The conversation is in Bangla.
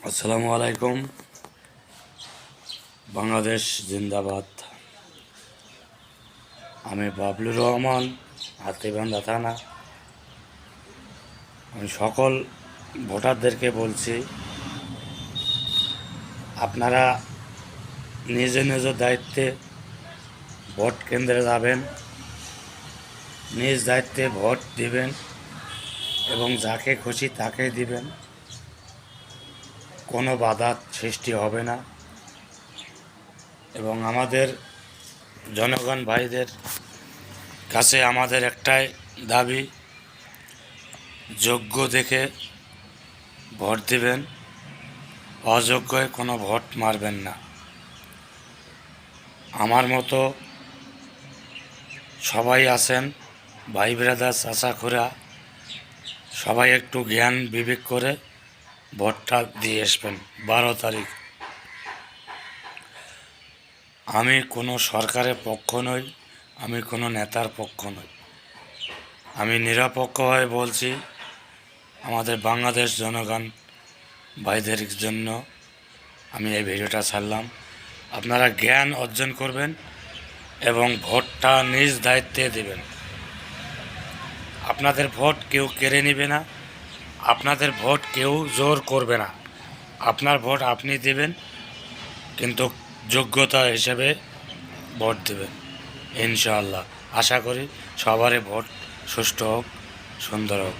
আসসালামু আলাইকুম। বাংলাদেশ জিন্দাবাদ। আমি বাবলুর রহমান, হাতিবান্ধা থানা। আমি সকল ভোটারদেরকে বলছি, আপনারা নিজ নিজ দায়িত্বে ভোট কেন্দ্রে যাবেন, নিজ দায়িত্বে ভোট দিবেন এবং যাকে খুশি তাকে দিবেন। কোনো বাধার সৃষ্টি হবে না। এবং আমাদের জনগণ ভাইদের কাছে আমাদের একটাই দাবি, যোগ্য দেখে ভোট দিবেন, অযোগ্যয় কোনো ভোট মারবেন না। আমার মতো সবাই আছেন, ভাই ব্রাদার চাচা খুড়া, সবাই একটু জ্ঞান বিবেক করে ভোটটা দিয়ে আসবেন 12 তারিখ। আমি কোনো সরকারের পক্ষ নই, আমি কোনো নেতার পক্ষ নই, আমি নিরপেক্ষ হয়ে বলছি। আমাদের বাংলাদেশ জনগণ ভাইদের জন্য আমি এই ভিডিওটা ছাড়লাম। আপনারা জ্ঞান অর্জন করবেন এবং ভোটটা নিজ দায়িত্বে দেবেন। আপনাদের ভোট কেউ কেড়ে নেবে না, আপনাদের ভোট কেউ জোর করবে না। আপনার ভোট আপনি দেবেন, কিন্তু যোগ্যতা হিসেবে ভোট দেবেন। ইনশাআল্লাহ আশা করি সবারই ভোট সুষ্ঠু হোক, সুন্দর হোক।